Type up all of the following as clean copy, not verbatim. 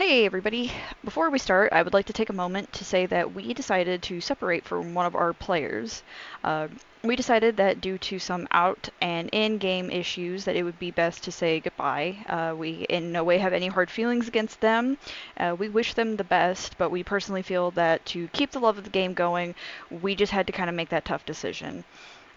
Hey everybody! Before we start, I would like to take a moment to say that we decided to separate from one of our players. Uh, we decided that due to some out and in-game issues that it would be best to say goodbye. We in no way have any hard feelings against them. We wish them the best, but we personally feel that to keep the love of the game going, we just had to kind of make that tough decision.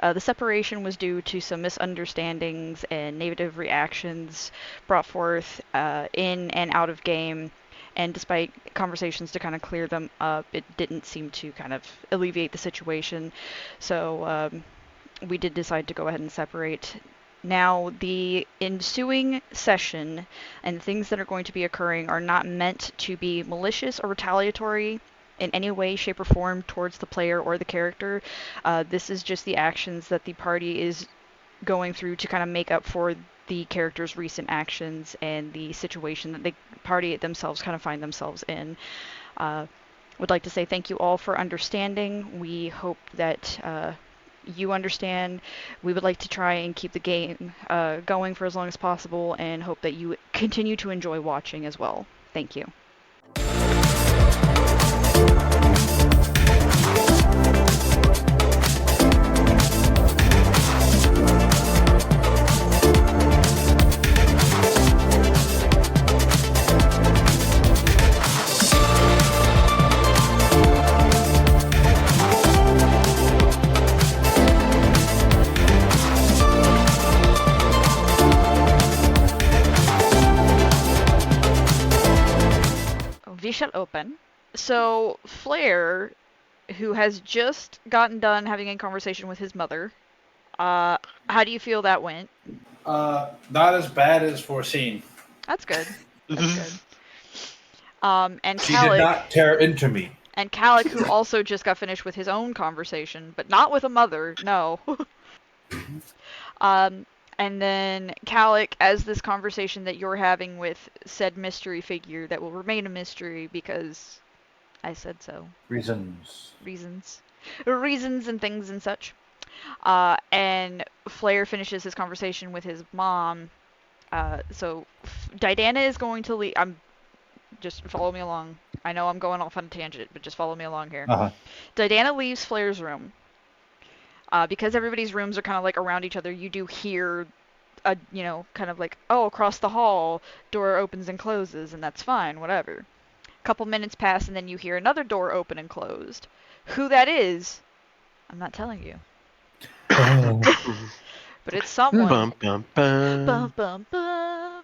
The separation was due to some misunderstandings and negative reactions brought forth in and out of game. And despite conversations to kind of clear them up, it didn't seem to kind of alleviate the situation. So we did decide to go ahead and separate. Now, the ensuing session and things that are going to be occurring are not meant to be malicious or retaliatory in any way, shape, or form towards the player or the character. This is just the actions that the party is going through to kind of make up for the character's recent actions and the situation that the party themselves kind of find themselves in. Would like to say thank you all for understanding. We hope that you understand. We would like to try and keep the game going for as long as possible and hope that you continue to enjoy watching as well. Thank you. We shall open. So, Flair, who has just gotten done having a conversation with his mother, how do you feel that went? Not as bad as foreseen. That's good. That's good. And She did Calic, not tear into me. and Calic, who also just got finished with his own conversation, but not with a mother, no. And then Calic, as this conversation that you're having with said mystery figure that will remain a mystery because I said so. Reasons. Reasons and things and such. And Flair finishes his conversation with his mom. So Didana is going to leave. Just follow me along. I know I'm going off on a tangent, but just follow me along here. Didana leaves Flair's room. Because everybody's rooms are kind of like around each other, you do hear kind of like, oh, across the hall, door opens and closes, and that's fine, whatever. A couple minutes pass, and then you hear another door open and closed. Who that is, I'm not telling you. But it's someone. Bum, bum, bum. Bum, bum, bum.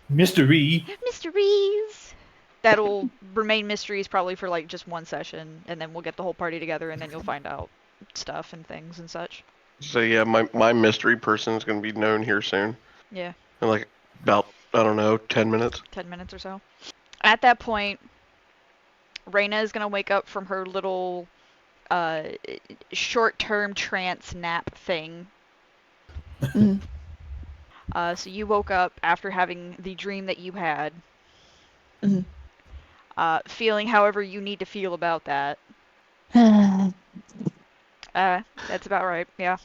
Mystery. Mysteries. That'll remain mysteries probably for like just one session, and then we'll get the whole party together, and then you'll find out stuff and things and such. So yeah, my mystery person is going to be known here soon. Yeah. In like about, I don't know, 10 minutes. 10 minutes or so. At that point, Reyna is going to wake up from her little short-term trance nap thing. So you woke up after having the dream that you had. Feeling however you need to feel about that. That's about right, yeah.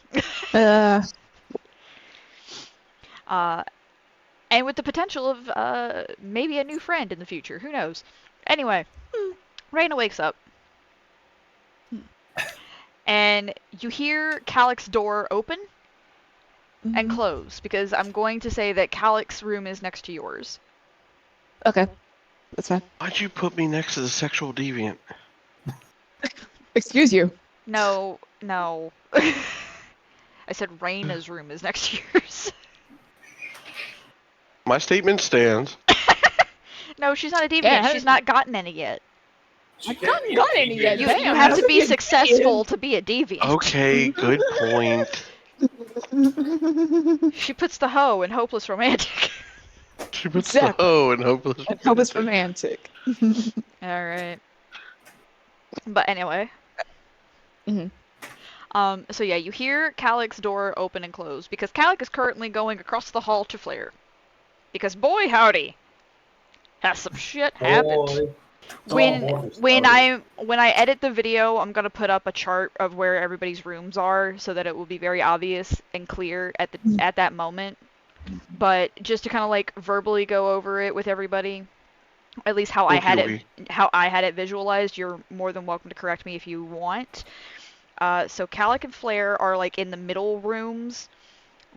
And with the potential of maybe a new friend in the future, who knows? Anyway, Reyna wakes up. And you hear Calic's door open and close, because I'm going to say that Calic's room is next to yours. Okay, that's fine. Why'd you put me next to the sexual deviant? Excuse you. No. I said Reyna's room is next to yours. My statement stands. No, she's not a deviant. Yeah, she's not gotten any yet. I haven't got any yet. You Damn, have to that's be a successful to be a deviant. Okay, good point. She puts the hoe in hopeless romantic. She puts Exactly. the hoe in hopeless. Hopeless romantic. Alright. But anyway. So yeah, you hear Calic's door open and close, because Calic is currently going across the hall to Flair. Because boy howdy, has some shit happened. When I edit the video, I'm gonna put up a chart of where everybody's rooms are so that it will be very obvious and clear at that moment. But just to kind of like verbally go over it with everybody, At least Okie dokie. how I had it visualized. You're more than welcome to correct me if you want. So Calic and Flare are like in the middle rooms.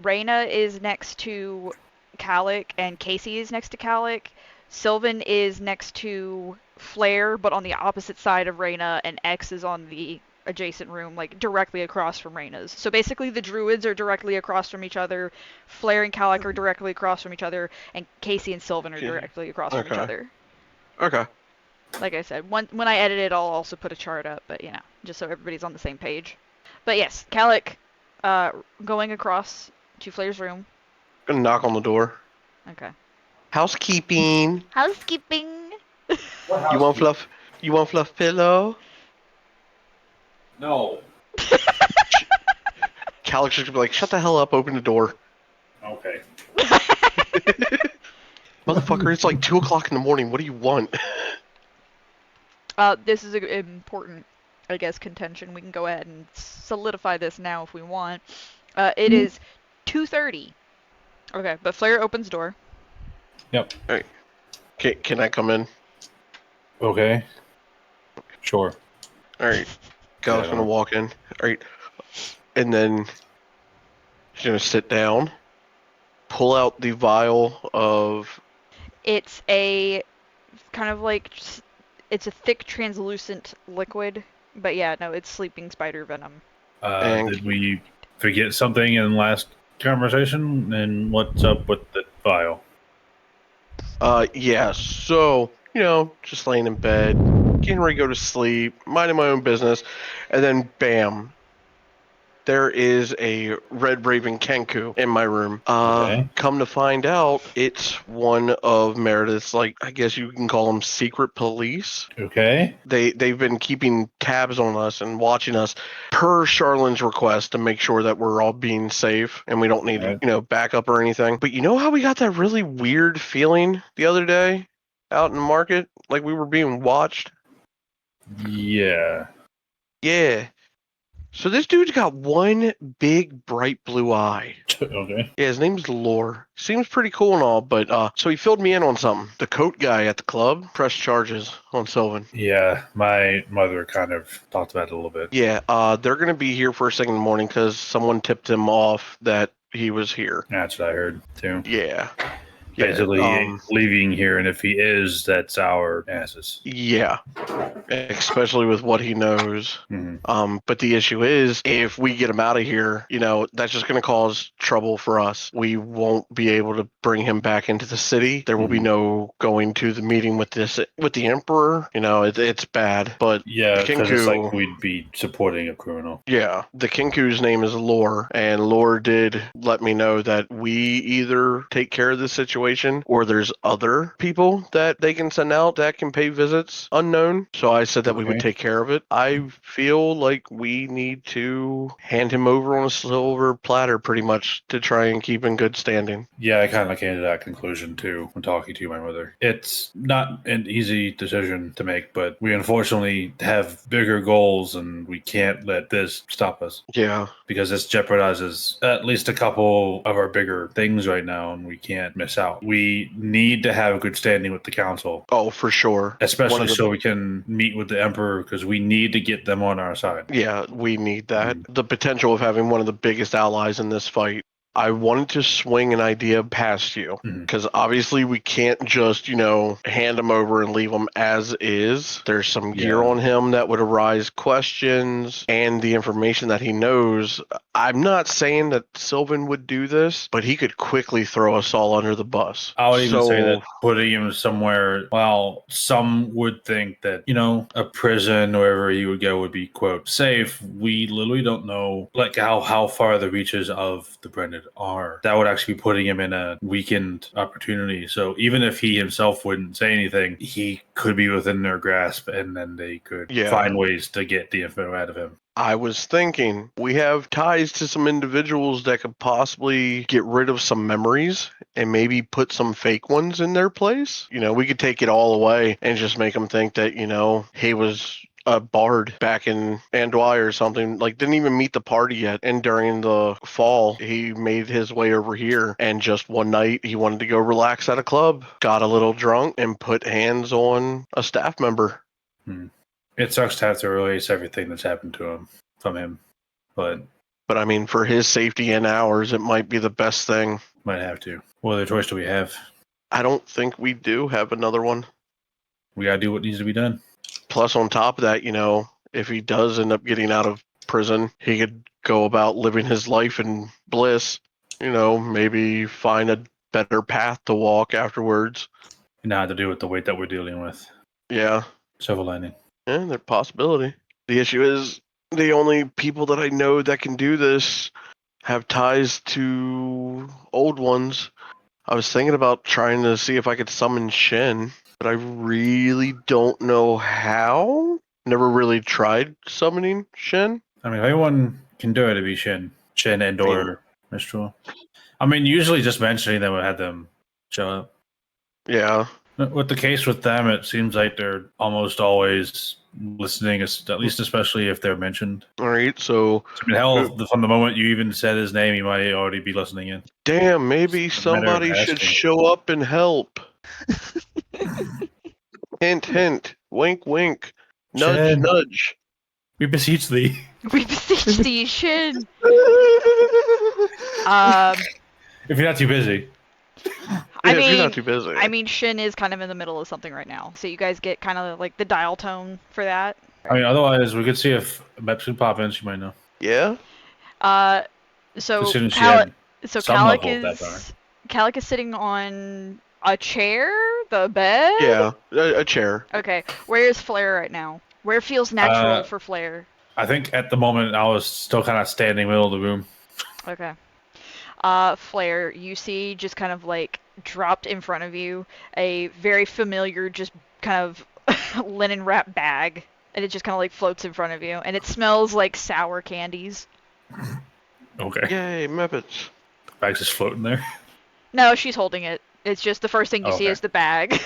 Reyna is next to Calic, and Casey is next to Calic. Sylvan is next to Flare, but on the opposite side of Reyna, and X is on the adjacent room, like directly across from Reyna's. So basically, the druids are directly across from each other, Flare and Calic are directly across from each other, and Casey and Sylvan are directly across from each Okay. other. Okay. Like I said, when I edit it, I'll also put a chart up, but just so everybody's on the same page. But yes, Calic going across to Flair's room. Gonna knock on the door. Okay. Housekeeping. Housekeeping. What You want housekeeping? fluff? You want fluff pillow? No. Calyx just gonna be like, shut the hell up, open the door. Okay. Motherfucker, it's like 2 o'clock in the morning. What do you want? This is an important, I guess, contention. We can go ahead and solidify this now if we want. It is 2:30. Okay, but Flair opens door. Yep. Can I come in? Okay. Sure. Alright. Calyx gonna walk in. Alright. And then she's gonna sit down, pull out the vial of... It's a kind of like it's a thick translucent liquid, but yeah, no, it's sleeping spider venom. Did we forget something in the last conversation? And what's up with the file? Yeah, so, just laying in bed, getting ready to go to sleep, minding my own business, and then bam, there is a Red Raven Kenku in my room. Okay. Come to find out, it's one of Meredith's, I guess you can call them secret police. Okay. They've been keeping tabs on us and watching us per Charlene's request to make sure that we're all being safe and we don't need, backup or anything. But you know how we got that really weird feeling the other day out in the market? Like we were being watched? Yeah. Yeah. So this dude's got one big bright blue eye. Okay. Yeah, his name's Lore. Seems pretty cool and all, but so he filled me in on something. The coat guy at the club pressed charges on Sylvan. Yeah, my mother kind of talked about it a little bit. Yeah, they're gonna be here first thing in the morning because someone tipped him off that he was here. That's what I heard too. Yeah. Basically, he ain't leaving here, and if he is, that's our asses. Yeah, especially with what he knows. Mm-hmm. But the issue is, if we get him out of here, that's just going to cause trouble for us. We won't be able to bring him back into the city. There will be no going to the meeting with the Emperor. It's bad. But Yeah, because it's Kinku, like we'd be supporting a criminal. Yeah, the Kinku's name is Lore, and Lore did let me know that we either take care of this situation or there's other people that they can send out that can pay visits unknown. So I said that we would take care of it. I feel like we need to hand him over on a silver platter pretty much to try and keep in good standing. Yeah, I kind of came to that conclusion too when talking to my mother. It's not an easy decision to make, but we unfortunately have bigger goals and we can't let this stop us. Yeah. Because this jeopardizes at least a couple of our bigger things right now and we can't miss out. We need to have a good standing with the council. Oh, for sure. Especially so we can meet with the Emperor because we need to get them on our side. Yeah, we need that. The potential of having one of the biggest allies in this fight. I wanted to swing an idea past you because obviously we can't just, hand him over and leave him as is. There's some gear on him that would arise questions and the information that he knows. I'm not saying that Sylvan would do this, but he could quickly throw us all under the bus. I would even say that putting him somewhere, well, some would think that, a prison, wherever he would go, would be, quote, safe. We literally don't know, how far the reaches of the Branded are. That would actually be putting him in a weakened opportunity. So even if he himself wouldn't say anything, he could be within their grasp and then they could find ways to get the info out of him. I was thinking we have ties to some individuals that could possibly get rid of some memories and maybe put some fake ones in their place. We could take it all away and just make them think that, he was a bard back in Anduai or something. Like, didn't even meet the party yet. And during the fall, he made his way over here. And just one night, he wanted to go relax at a club, got a little drunk, and put hands on a staff member. It sucks to have to release everything that's happened to him from him, but I mean, for his safety and ours, it might be the best thing. might have to. What other choice do we have? I don't think we do have another one. We gotta do what needs to be done. Plus, on top of that, if he does end up getting out of prison, he could go about living his life in bliss. Maybe find a better path to walk afterwards. And not have to do with the weight that we're dealing with. Yeah. Silver lining. Yeah, there's possibility. The issue is the only people that I know that can do this have ties to old ones. I was thinking about trying to see if I could summon Shen, but I really don't know how. Never really tried summoning Shen. I mean, if anyone can do it, it'd be Shin and or Mistral. I mean, usually just mentioning them would have them show up. Yeah. With the case with them, it seems like they're almost always listening, at least especially if they're mentioned. All right, so... I mean, hell, from the moment you even said his name, he might already be listening in. Damn, maybe somebody should show up and help. Hint, hint. Wink, wink. Nudge, Shen. nudge. We beseech thee. We beseech thee, Shin. If you're not too busy. If you're not too busy. I mean, Shin is kind of in the middle of something right now, so you guys get kind of like the dial tone for that. I mean, otherwise, we could see if Meps could pop in. She might know. Yeah? So As soon as she had some Calic level of that power. Calic is sitting on a chair, the bed? Yeah, a chair. Okay, where is Flare right now? Where feels natural for Flare? I think at the moment I was still kind of standing in the middle of the room. Okay. Flare, you see just kind of like dropped in front of you a very familiar just kind of linen wrap bag, and it just kind of like floats in front of you, and it smells like sour candies. Okay. Yay, Muppets. Bag's just floating there. No, she's holding it. It's just the first thing you see is the bag.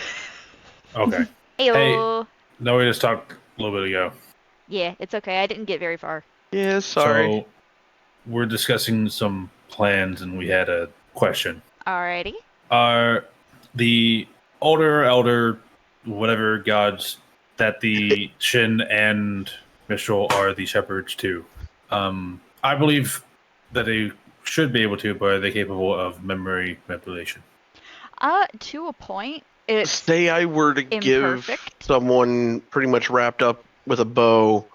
Okay. Ayo. No, we just talked a little bit ago. Yeah, it's okay. I didn't get very far. Yeah, sorry. So we're discussing some plans, and we had a question. Alrighty. Are the elder, whatever gods that the Shin and Mistral are the shepherds to? I believe that they should be able to, but are they capable of memory manipulation? To a point. It's Say I were to imperfect. give someone pretty much wrapped up with a bow,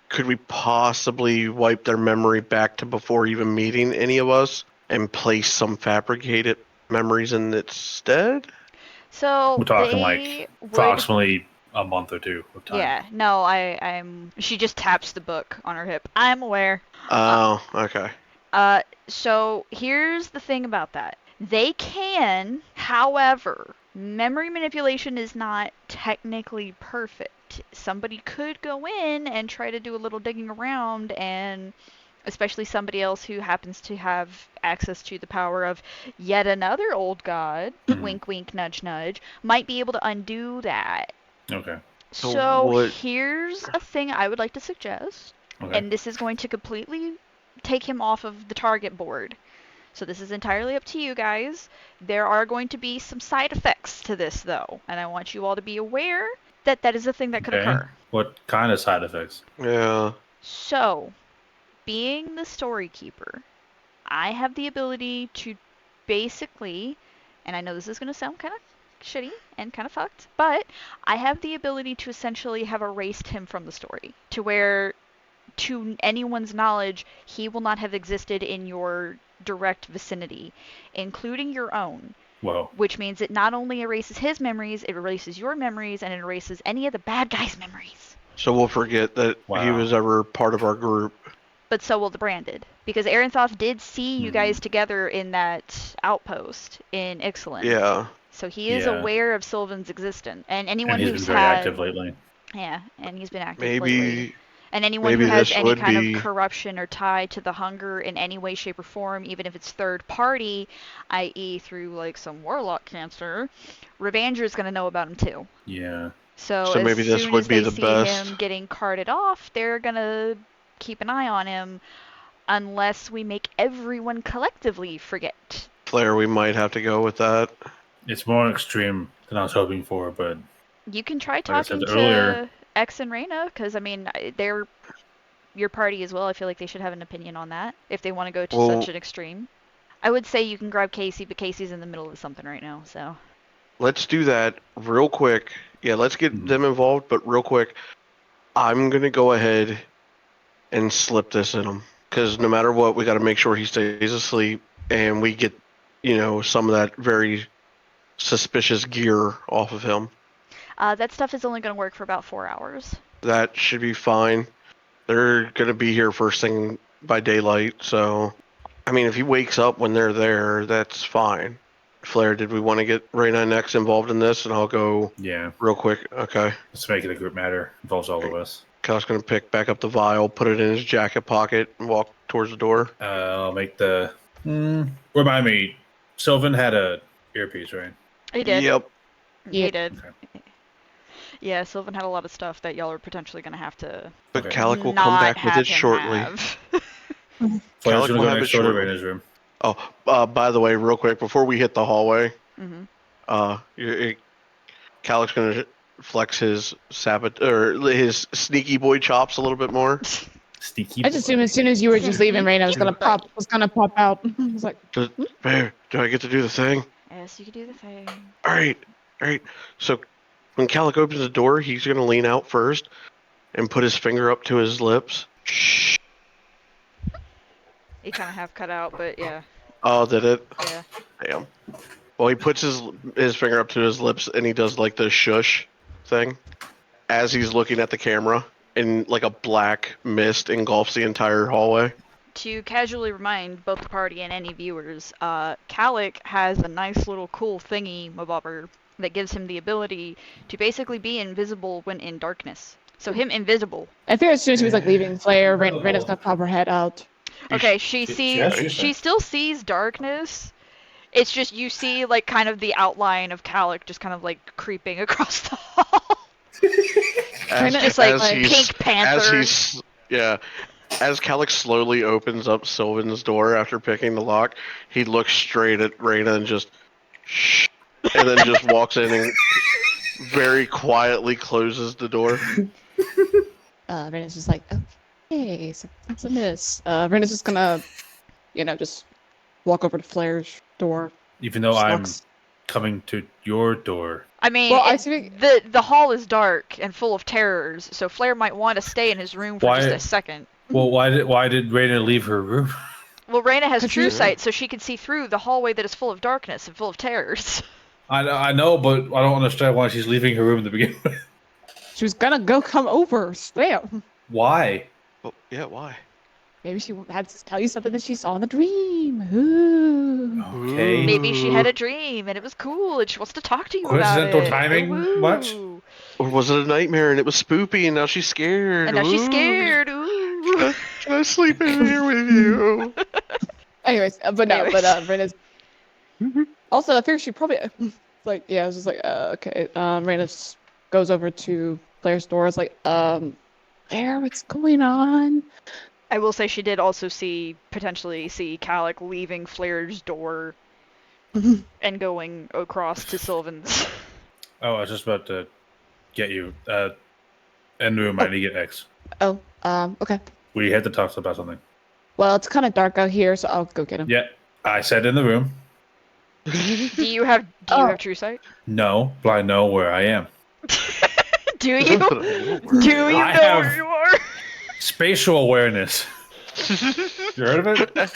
could we possibly wipe their memory back to before even meeting any of us and place some fabricated memories in its stead? So We're talking like approximately a month or two of time. Yeah, no, I'm. She just taps the book on her hip. I'm aware. Oh, okay. So here's the thing about that. They can, however, memory manipulation is not technically perfect. Somebody could go in and try to do a little digging around, and especially somebody else who happens to have access to the power of yet another old god, wink wink nudge nudge, might be able to undo that. Okay. So here's a thing I would like to suggest, Okay. and this is going to completely take him off of the target board. So this is entirely up to you guys. There are going to be some side effects to this, though, and I want you all to be aware that that is a thing that could occur. What kind of side effects? Yeah. So, being the story keeper, I have the ability to basically, and I know this is going to sound kind of shitty and kind of fucked, but I have the ability to essentially have erased him from the story, to where, to anyone's knowledge, he will not have existed in your direct vicinity, including your own. Whoa. Which means it not only erases his memories, it erases your memories, and it erases any of the bad guys' memories. So we'll forget that he was ever part of our group. But so will the Branded. Because Arenthoth did see you guys together in that outpost in Ixalan. Yeah. So he is aware of Sylvan's existence. And anyone he's who's been very active lately. Yeah, and he's been active Maybe... lately. And anyone who has any kind of corruption or tie to the hunger in any way, shape, or form, even if it's third party, i.e. through like some warlock cancer, Revanger is going to know about him too. Yeah. So So as maybe this soon would as be they the see best. him getting carted off, they're gonna keep an eye on him unless we make everyone collectively forget. Flair, we might have to go with that. It's more extreme than I was hoping for, but You can try like I said talking earlier, to X and Reyna, because I mean, they're your party as well. I feel like they should have an opinion on that if they want to go to such Well, an extreme. I would say you can grab Casey, but Casey's in the middle of something right now, so. let's do that real quick. Yeah, let's get them involved, but real quick, I'm going to go ahead and slip this in him. Because no matter what, we got to make sure he stays asleep and we get, some of that very suspicious gear off of him. That stuff is only going to work for about 4 hours. That should be fine. They're going to be here first thing by daylight, so I mean, if he wakes up when they're there, that's fine. Flair, did we want to get Reyna and X involved in this? And I'll go yeah, real quick. Okay. let's make it a group matter. Involves all of us. Kyle's going to pick back up the vial, put it in his jacket pocket, and walk towards the door. I'll make the. Remind me, Sylvan had a earpiece, right? He did. Yep. He did. Okay. Yeah, Sylvan had a lot of stuff that y'all are potentially going to have to But Okay. Calic will not come back with have it him shortly. have. Flair's Calic gonna will go have next it door to shortly. Raina's room. Oh, by the way, real quick, before we hit the hallway, Mhm. Calic's going to flex his his sneaky boy chops a little bit more. Sneaky. I just assumed as soon as you were just leaving, Raina was gonna pop out. I was like, Babe, do I get to do the thing? Yes, you can do the thing. All right. So when Calic opens the door, he's going to lean out first and put his finger up to his lips. Shh. He kind of half cut out, but yeah. Oh, did it? Yeah. Damn. Well, he puts his finger up to his lips and he does like the shush thing as he's looking at the camera, and like a black mist engulfs the entire hallway. To casually remind both the party and any viewers, Calic has a nice little cool thingy mabobber that gives him the ability to basically be invisible when in darkness. So him invisible. I figured as soon as she was like leaving Flair, Raina's gonna pop her head out. Okay, she has sees. to She say. still sees darkness. It's just you see like kind of the outline of Calic just kind of like creeping across the hall. Just like Pink Panther. As Calic slowly opens up Sylvan's door after picking the lock, he looks straight at Reyna and just shh, and then just walks in and very quietly closes the door. Raina's just like, okay, so that's a miss. Raina's just gonna, just walk over to Flair's door. Even though Just I'm knocks. coming to your door. I mean, Well, I think the hall is dark and full of terrors, so Flair might want to stay in his room for Why- just a second. Well, why did Raina leave her room? Well, Reyna has Have true you- sight, so she can see through the hallway that is full of darkness and full of terrors. I know, but I don't understand why she's leaving her room to begin with. she was gonna go come over. Swear. Why? Well, yeah, why? Maybe she had to tell you something that she saw in the dream. Ooh. Okay. Maybe she had a dream and it was cool and she wants to talk to you about Coincidental it. timing, Ooh. much? Or was it a nightmare and it was spoopy and now she's scared? And now she's Ooh. scared. Ooh. Can I sleep in here with you? Anyways, Raina's. Mhm. Also, I figured she probably I was just like, okay. Raina just goes over to Flair's door. It's like, Flair, what's going on? I will say she did also potentially see Calic leaving Flair's door and going across to Sylvan's. Oh, I was just about to get you. In the room, I need to get X. Oh, okay. We had to talk about something. Well, it's kind of dark out here, so I'll go get him. Yeah, I said in the room. Do you have true sight? No, but I know where I am. Do you? Do you I know have- where you are? Spatial awareness. You heard of it?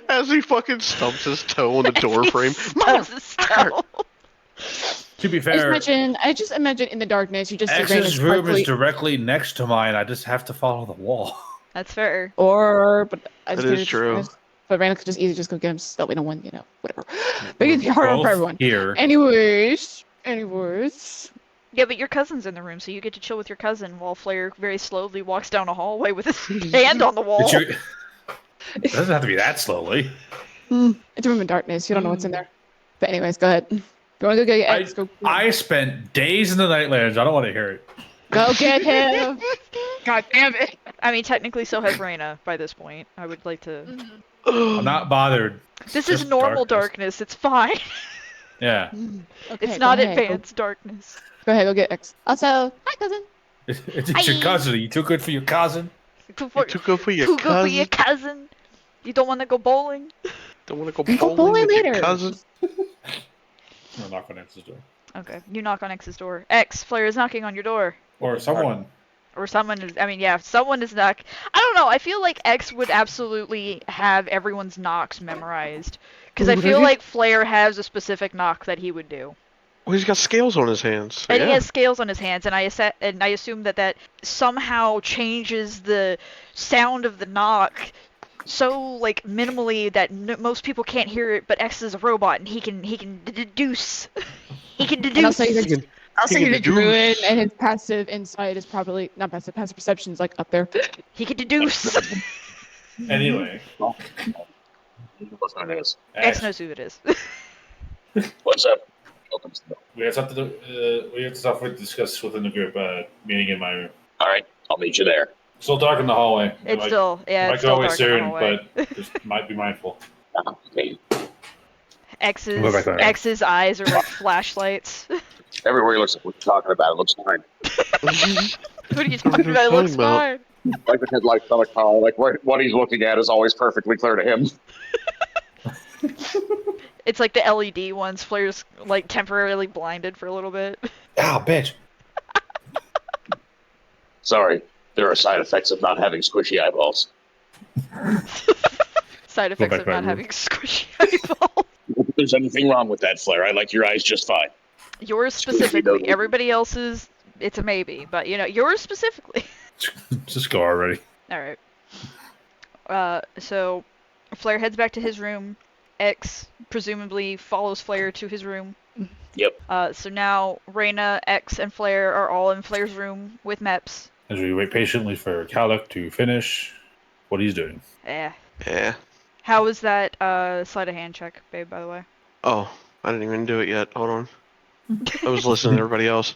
As he fucking stumps his toe on the door frame. Stubs his toe. To be fair, I just imagine in the darkness, you just see Raina X's room is sparkly, directly next to mine. I just have to follow the wall. That's fair. but I That just is true. But Raina could just easily just go get him so we don't win, whatever. But it's harder for Both everyone. here. Anyways. Yeah, but your cousin's in the room, so you get to chill with your cousin while Flair very slowly walks down a hallway with his hand on the wall. Did you- It doesn't have to be that slowly. It's a room in darkness. You don't know what's in there. But anyways, go ahead. Go on, go get X. Go, I spent days in the Nightlands. I don't want to hear it. go get him. God damn it. I mean, technically, so has Reyna by this point. I would like to. I'm not bothered. This It's is just normal darkness. It's fine. Yeah. Okay, It's go not ahead, advanced darkness. Go ahead, go get X. Also, hi, cousin. It's your cousin. Are you too good for your cousin? Too Too good for your good for cousin. your cousin. You don't want to go bowling? Don't want to We go go bowling bowling with your later. cousin. I'll knock on X's door. Okay, you knock on X's door. X, Flare is knocking on your door. Or someone. Or someone is, I mean, yeah, someone is knock. I don't know, I feel like X would absolutely have everyone's knocks memorized. Because I feel like Flare has a specific knock that he would do. Well, he's got scales on his hands. So And yeah. he has scales on his hands, and I assume that somehow changes the sound of the knock so like minimally that most people can't hear it. But X is a robot, and he can deduce. He can And also, deduce. he's a deduce. druid, and his passive insight is probably not passive. Passive perception is like up there. He can deduce. Anyway. What time it is? X knows who it is. What's up? Opens the door. We have stuff to discuss within the group meeting in my room. All right, I'll meet you there. Still dark in the hallway. It's still, yeah, might it's go still away dark in the soon, hallway. but just might be mindful. Okay. Go back there. X's eyes are like flashlights. Everywhere he looks like we're talking about it looks fine. What are you talking about? It looks fine. Like the headlight on a car, like what he's looking at is always perfectly clear to him. It's like the LED ones. Flare's like temporarily blinded for a little bit. Ah, bitch. Sorry, there are side effects of not having squishy eyeballs. Side effects back of to my not room. having squishy eyeballs. If there's anything wrong with that, Flare, I like your eyes just fine. Yours Squishy specifically. doesn't- Everybody else's, it's a maybe. But you know, yours specifically. Just go already. All right. So Flare heads back to his room. X presumably follows Flare to his room. Yep. So now Reyna, X, and Flare are all in Flare's room with Meps. As we wait patiently for Kalik to finish what he's doing. Yeah. Yeah. How was that sleight of hand check, babe, by the way? Oh, I didn't even do it yet. Hold on. I was listening to everybody else.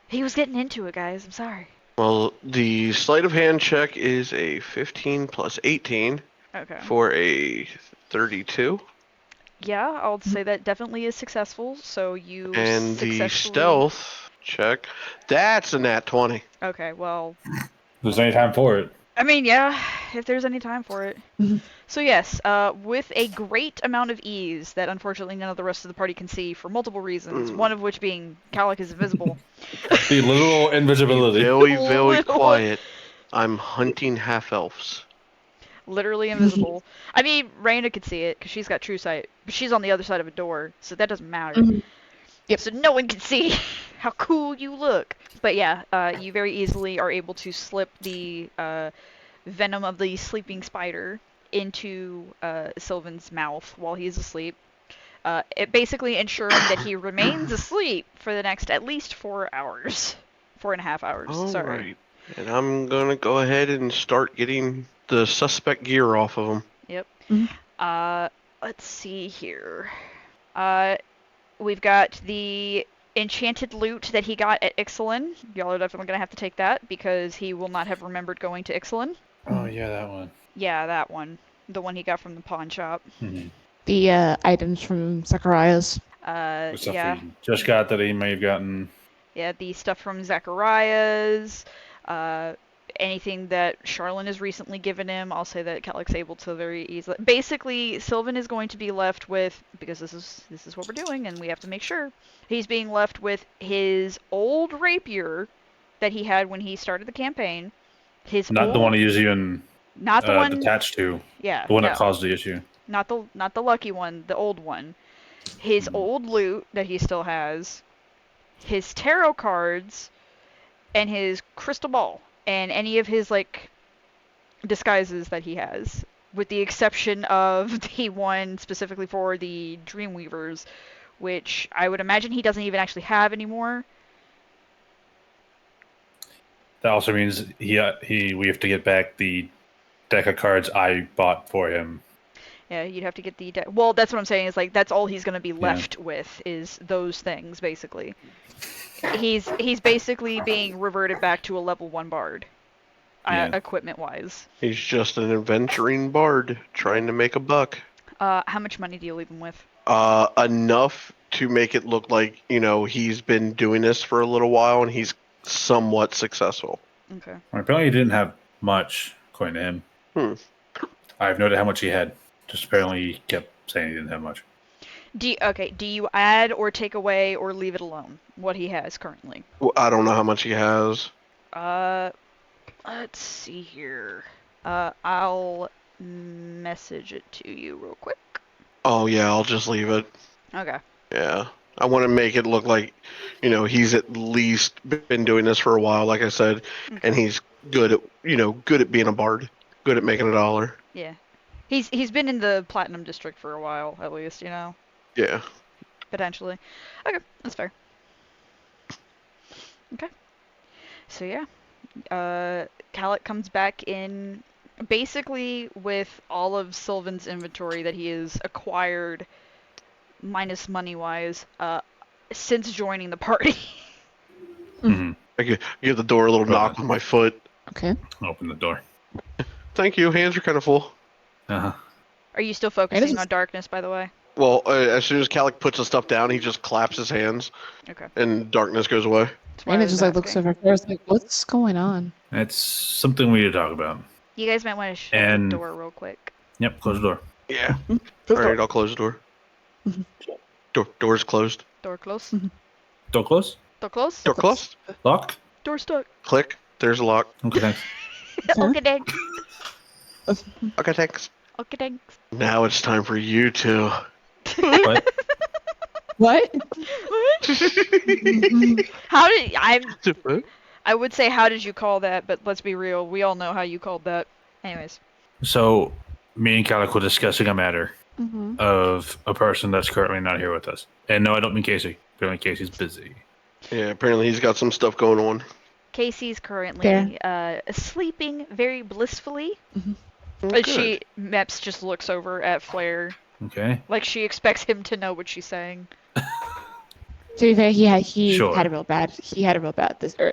He was getting into it, guys. I'm sorry. Well, the sleight of hand check is a 15 plus 18 Okay. for a 32. Yeah, I'll say that definitely is successful. So you And the successfully... stealth check, that's a nat 20. Okay, well, There's any time for it. I mean, yeah, if there's any time for it. So yes, with a great amount of ease that unfortunately none of the rest of the party can see for multiple reasons, one of which being Kalik is invisible. The literal invisibility. Very, very Little. quiet. I'm hunting half-elves. Literally invisible. I mean, Reyna could see it because she's got true sight, but she's on the other side of a door, so that doesn't matter. Yep. So no one can see how cool you look. But yeah, you very easily are able to slip the venom of the sleeping spider into Sylvan's mouth while he's asleep. It basically ensuring that he remains asleep for the next at least 4 hours. 4.5 hours, sorry. Alright. And I'm gonna go ahead and start getting the suspect gear off of him. Yep. Let's see here. We've got the enchanted loot that he got at Ixalan. Y'all are definitely gonna have to take that because he will not have remembered going to Ixalan. Oh, yeah, that one. Yeah, that one. The one he got from the pawn shop. Mm-hmm. The items from Zacharias. The stuff Yeah. he just got that he may have gotten. Yeah, the stuff from Zacharias, anything that Charlene has recently given him, I'll say that Kalik's able to very easily. Basically, Sylvan is going to be left with, because this is what we're doing, and we have to make sure, he's being left with his old rapier that he had when he started the campaign. His Not old, the one he was even not the one, attached to. yeah, The one no, that caused the issue. not the lucky one, the old one. His old loot that he still has, his tarot cards, and his crystal ball, and any of his like disguises that he has, with the exception of the one specifically for the Dreamweavers, which I would imagine he doesn't even actually have anymore. That also means we have to get back the deck of cards I bought for him. Yeah, you'd have to get the. Well, that's what I'm saying. Is like that's all he's gonna be left with is those things basically. He's basically being reverted back to a level 1 bard, Yeah. equipment wise. He's just an adventuring bard trying to make a buck. How much money do you leave him with? Enough to make it look like, he's been doing this for a little while and he's somewhat successful. Okay. Well, apparently he didn't have much, according to him. I've noted how much he had. Just apparently he kept saying he didn't have much. Do you add or take away or leave it alone? What he has currently? Well, I don't know how much he has. Let's see here. I'll message it to you real quick. Oh, yeah, I'll just leave it. Okay. Yeah. I want to make it look like, he's at least been doing this for a while, like I said, and he's good at being a bard, good at making a dollar. Yeah. He's been in the Platinum District for a while, at least, Yeah. Potentially. Okay, that's fair. Okay. So yeah. Khalek comes back in basically with all of Sylvan's inventory that he has acquired, minus money-wise, since joining the party. I give the door a little knock with my foot. Okay. Open the door. Thank you. Hands are kind of full. Uh-huh. Are you still focusing on darkness, by the way? Well, as soon as Khalek puts the stuff down, he just claps his hands. Okay. And darkness goes away. Raina just looks over first, like, what's going on? It's something we need to talk about. You guys might want to shut the door real quick. Yep, close the door. Yeah. All right, I'll close the door. Door's closed. Door closed. Door closed? Door closed. Door closed. Locked? Door stuck. Click. There's a lock. Okay, thanks. Okay, thanks. Okay, thanks. Okay, thanks. Now it's time for you two. What? What? How did I would say how did you call that, but let's be real, we all know how you called that. Anyways. So, me and Khalek were discussing a matter of a person that's currently not here with us. And no, I don't mean Casey. Apparently Casey's busy. Yeah, apparently he's got some stuff going on. Casey's currently sleeping very blissfully. Meps just looks over at Flair. Okay. Like she expects him to know what she's saying. To be fair, he Sure. had a real bad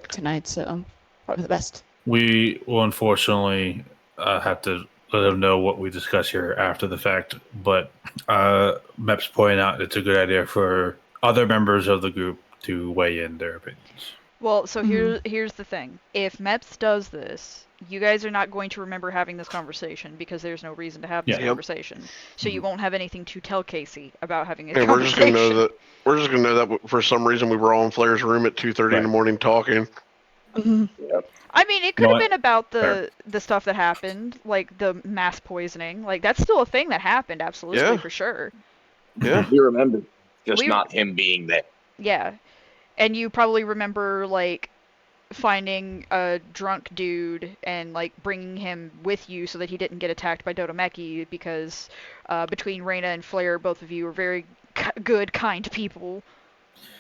tonight, so probably the best. We will unfortunately have to let him know what we discuss here after the fact, but Meps pointed out it's a good idea for other members of the group to weigh in their opinions. Well, so here's the thing. If Meps does this, you guys are not going to remember having this conversation because there's no reason to have this conversation. So you won't have anything to tell Casey about having a conversation. We're just gonna know that for some reason we were all in Flair's room at 2:30 in the morning talking. Yep. I mean, it could have been about the stuff that happened, like the mass poisoning. Like that's still a thing that happened, absolutely, for sure. Yeah. You remember, just not him being there. Yeah. And you probably remember, like, finding a drunk dude and, like, bringing him with you so that he didn't get attacked by Dodomeki because between Raina and Flair, both of you are very good, kind people.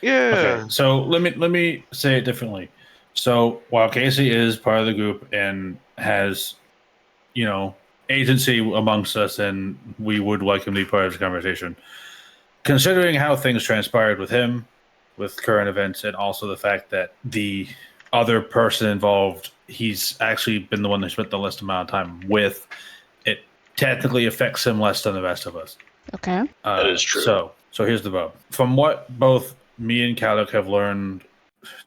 Yeah. Okay, so let me say it differently. So while Casey is part of the group and has, agency amongst us, and we would like him to be part of the conversation, considering how things transpired with him, with current events, and also the fact that the other person involved, he's actually been the one that spent the least amount of time with, it technically affects him less than the rest of us. Okay. That is true. So here's the rub. From what both me and Khalek have learned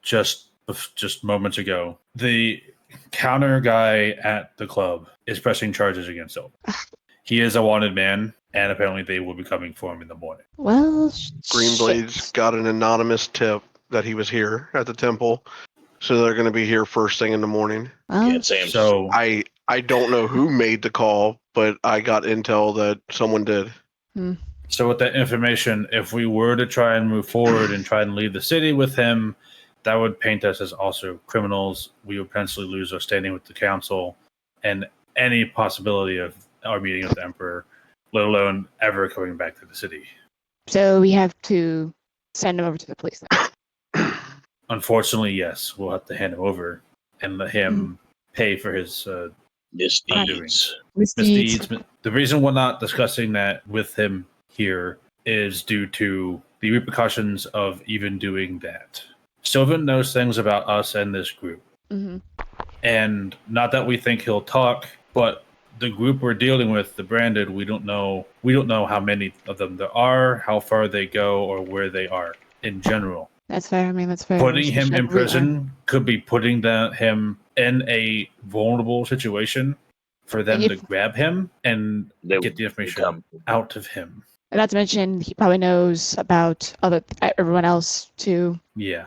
just moments ago, the counter guy at the club is pressing charges against him. He is a wanted man, and apparently they will be coming for him in the morning. Well, Greenblade's got an anonymous tip that he was here at the temple, so they're going to be here first thing in the morning. Can't say him. So I don't know who made the call, but I got intel that someone did. So with that information, if we were to try and move forward and try and leave the city with him, that would paint us as also criminals. We would potentially lose our standing with the council and any possibility of our meeting with the Emperor, let alone ever coming back to the city. So we have to send him over to the police then. Unfortunately, yes. We'll have to hand him over and let him pay for his Misdeeds. Misdeeds. Misdeeds. The reason we're not discussing that with him here is due to the repercussions of even doing that. Sylvan knows things about us and this group. Mm-hmm. And not that we think he'll talk, but the group we're dealing with, the branded, we don't know how many of them there are, how far they go, or where they are in general. That's fair. I mean, that's fair. Putting him Especially in like we are. prison could be putting him in a vulnerable situation for them to grab him and They get the information become- out of him. And not to mention, he probably knows about everyone else too. Yeah.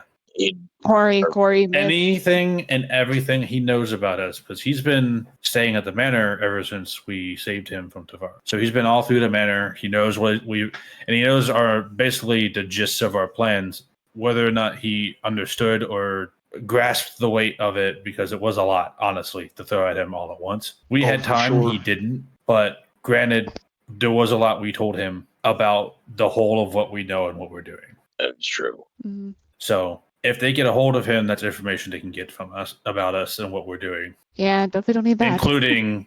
Corey, Myth. Anything and everything he knows about us, because he's been staying at the manor ever since we saved him from Tavar. So he's been all through the manor. He knows what he knows our basically the gist of our plans. Whether or not he understood or grasped the weight of it, because it was a lot, honestly, to throw at him all at once. We had time, he didn't. But granted, there was a lot we told him about the whole of what we know and what we're doing. That's true. Mm-hmm. So if they get a hold of him, that's information they can get from us about us and what we're doing. Yeah, definitely don't need that. Including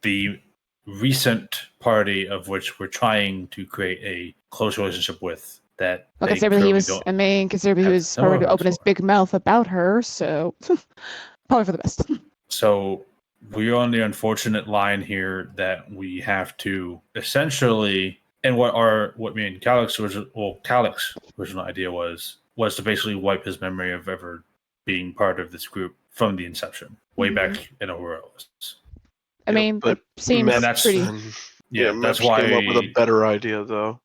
the recent party of which we're trying to create a close relationship with. That Well, considering he was, considering he was probably to open his big mouth about her, so probably for the best. So we're on the unfortunate line here that we have to essentially, and what me and Calix's original idea was to basically wipe his memory of ever being part of this group from the inception, way back in Aurora's. I mean, but it seems pretty. That's Maps why came up with a better idea, though.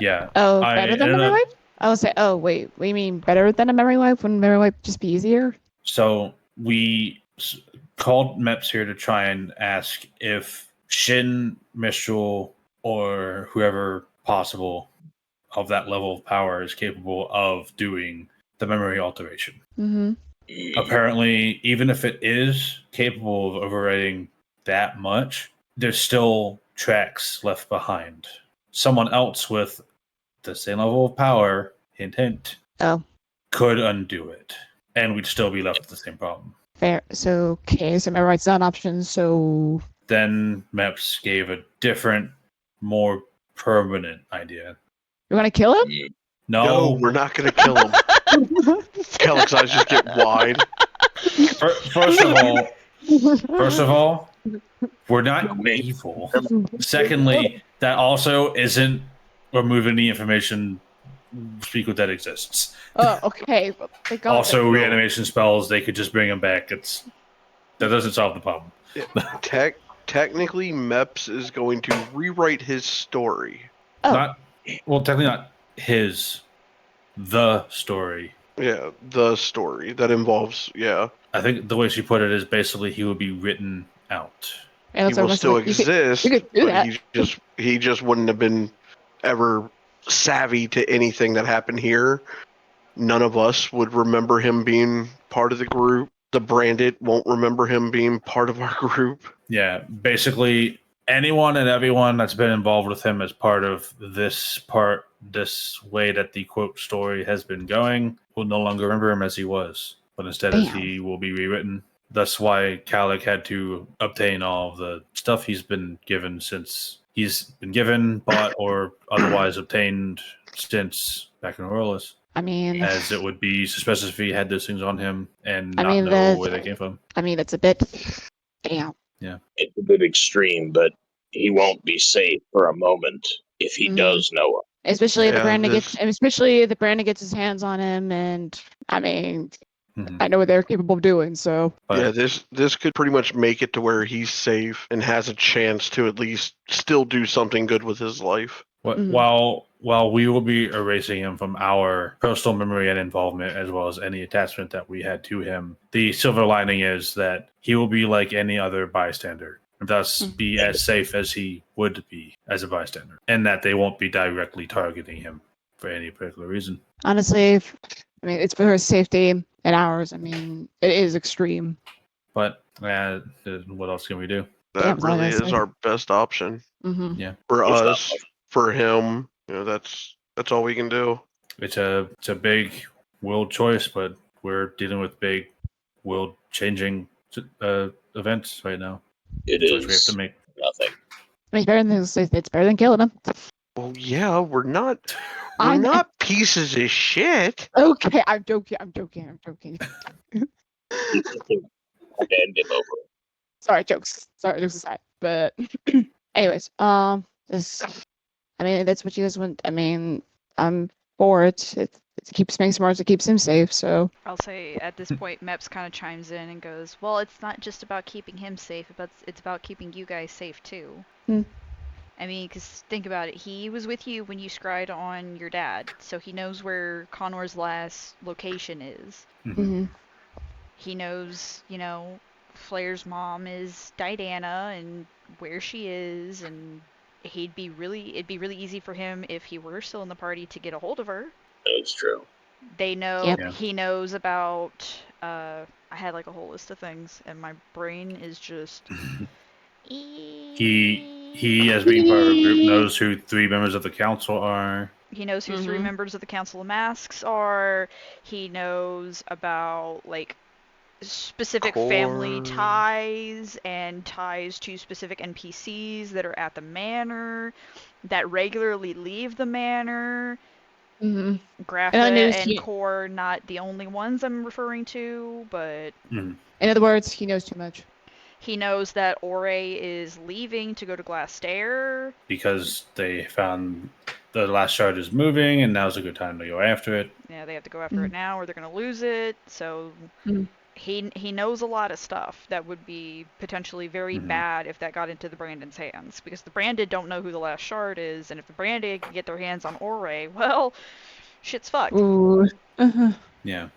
Yeah. Oh, better than memory wipe? I will say, oh wait, we mean better than a memory wipe? Wouldn't memory wipe just be easier? So we called Meps here to try and ask if Shin, Mistral, or whoever possible of that level of power is capable of doing the memory alteration. Mm-hmm. Apparently, even if it is capable of overriding that much, there's still tracks left behind. Someone else with the same level of power, hint, hint, could undo it. And we'd still be left with the same problem. Fair. So, okay, so memory wipe's not an option, so... Then Meps gave a different, more permanent idea. You want to kill him? No, we're not going to kill him. Kellick's eyes just get wide. First of all, we're not evil. Secondly, that also isn't removing any information secret that exists. Oh, okay. Also, reanimation spells, they could just bring him back. That doesn't solve the problem. Technically, Meps is going to rewrite his story. Technically not his. The story. Yeah, the story that involves, I think the way she put it is basically he would be written out. He will still exist, but he just wouldn't have been ever savvy to anything that happened here. None of us would remember him being part of the group. The Branded won't remember him being part of our group. Yeah, basically anyone and everyone that's been involved with him as part of this way that the quote story has been going will no longer remember him as he was, but instead as he will be rewritten. That's why Kalik had to obtain all of the stuff he's been given since he's been given, bought, or otherwise obtained since back in Aurora's. I mean, as it would be suspicious if he had those things on him and not know where they came from. I mean, it's a bit. Damn. Yeah. It's a bit extreme, but he won't be safe for a moment if he does know him. Especially if the Brandon gets his hands on him, and I mean, I know what they're capable of doing. So this could pretty much make it to where he's safe and has a chance to at least still do something good with his life. While we will be erasing him from our personal memory and involvement, as well as any attachment that we had to him, the silver lining is that he will be like any other bystander, and thus be as safe as he would be as a bystander, and that they won't be directly targeting him for any particular reason. Honestly, I mean, it's for his safety and ours. I mean, it is extreme. But what else can we do? That really is our best option. Mm-hmm. Yeah. For us, for him, that's all we can do. It's a big world choice, but we're dealing with big world changing events right now. It Choice we have is to make. nothing. I mean, it's better than killing him. Well, yeah, we're I know. not pieces of shit. Okay, I'm joking. I'm joking. You can hand him over. Sorry, jokes aside. But anyways, this. I mean, that's what you guys want. I mean, I'm for it. It keeps Meg smart. It keeps him safe. So I'll say at this point, Meps kind of chimes in and goes, "Well, it's not just about keeping him safe, but it's about keeping you guys safe too." Hmm. I mean, because think about it. He was with you when you scryed on your dad, so he knows where Connor's last location is. mhm. He knows, Flair's mom is Diana and where she is, and it'd be really easy for him if he were still in the party to get a hold of her. It's true. They know Yep. Yeah. he knows about. I had like a whole list of things, and my brain is just. He, as being part of a group, knows who 3 members of the council are. He knows who 3 Mhm. members of the Council of Masks are. He knows about like specific family Core. ties and ties to specific NPCs that are at the manor, that regularly leave the manor. Mhm. Grapha In other news, and Core, not the only ones I'm referring to, but Mhm. in other words, he knows too much. he knows that Ore is leaving to go to Glass Stair. Because they found the last shard is moving, and now's a good time to go after it. Yeah, they have to go after it now or they're going to lose it. So he knows a lot of stuff that would be potentially very bad if that got into the Brandon's hands. Because the Branded don't know who the last shard is, and if the Branded can get their hands on Ore, well, shit's fucked. Ooh. Uh-huh. Yeah.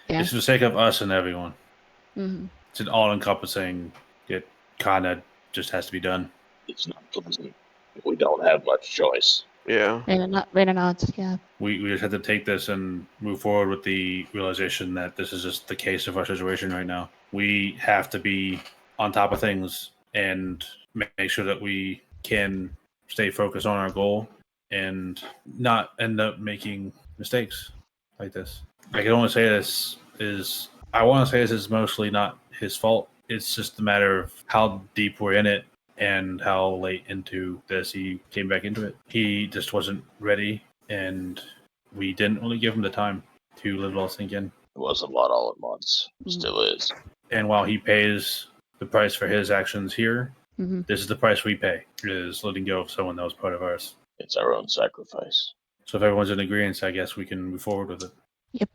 Yeah. It's for the sake of us and everyone. Mhm. It's an all-encompassing. It kind of just has to be done. It's not pleasant. We don't have much choice. Yeah. Rain or not. Yeah. We just have to take this and move forward with the realization that this is just the case of our situation right now. We have to be on top of things and make sure that we can stay focused on our goal and not end up making mistakes like this. I can only say this is mostly not his fault. It's just a matter of how deep we're in it and how late into this he came back into it. He just wasn't ready, and we didn't really give him the time to let it all sink in. It was a lot all at once. Still is. And while he pays the price for his actions here, Mhm. this is the price we pay, is letting go of someone that was part of ours. It's our own sacrifice. So if everyone's in agreement, I guess we can move forward with it. Yep.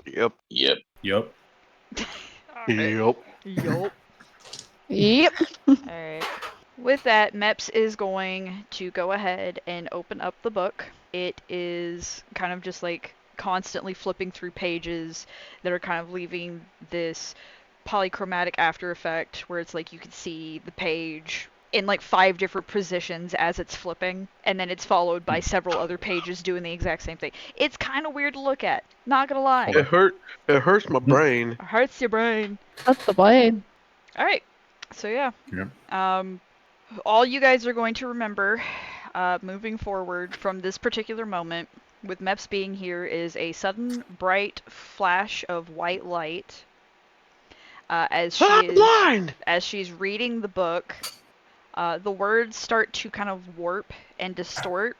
Yep. Yup. Yep. Yup. Yep. Alright. With that, Meps is going to go ahead and open up the book. It is kind of just like constantly flipping through pages that are kind of leaving this polychromatic after effect where it's like you can see the page in like 5 different positions as it's flipping, and then it's followed by several other pages doing the exact same thing. It's kind of weird to look at, not gonna lie. It hurts my brain. It hurts your brain. That's the blade. Alright, so yeah. Yep. All you guys are going to remember moving forward from this particular moment with Meps being here is a sudden bright flash of white light as she's reading the book. The words start to kind of warp and distort,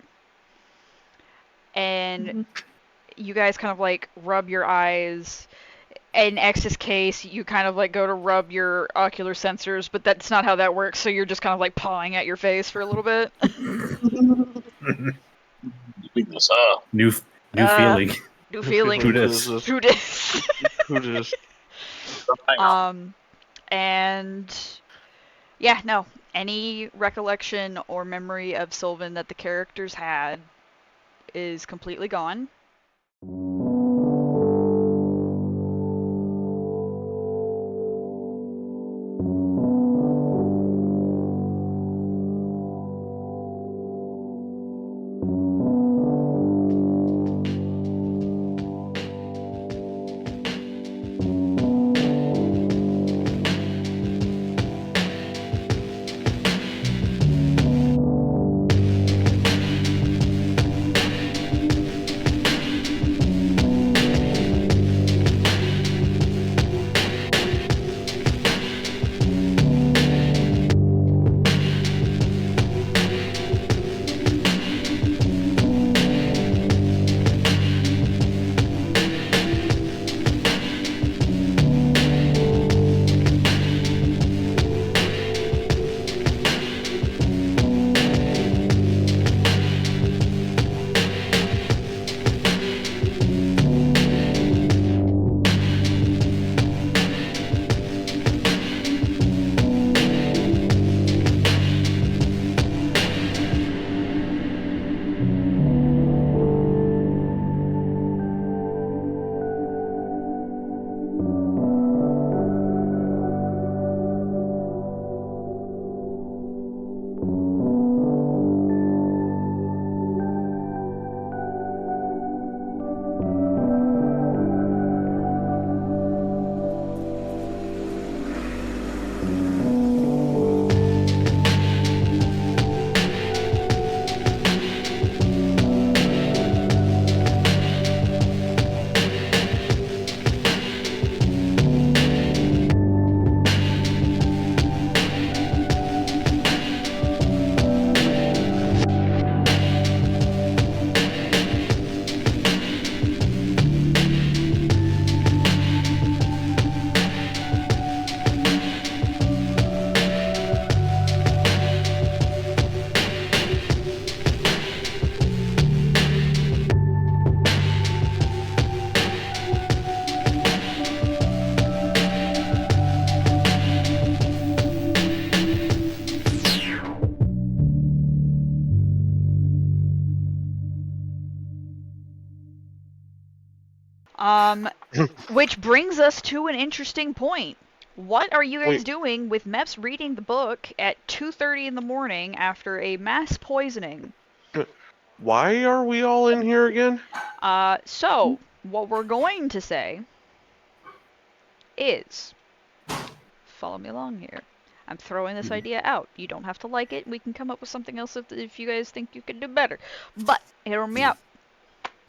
and you guys kind of like rub your eyes. In X's case, you kind of like go to rub your ocular sensors, but that's not how that works, so you're just kind of like pawing at your face for a little bit. New feeling. New feeling. Who dis? Who dis? Who dis? And yeah, no. Any recollection or memory of Sylvan that the characters had is completely gone. Which brings us to an interesting point. What are you guys Wait. doing with Meps reading the book at 2:30 in the morning after a mass poisoning? Why are we all in here again? So, what we're going to say is, follow me along here. I'm throwing this idea out. You don't have to like it. We can come up with something else if you guys think you can do better. But, hear me out.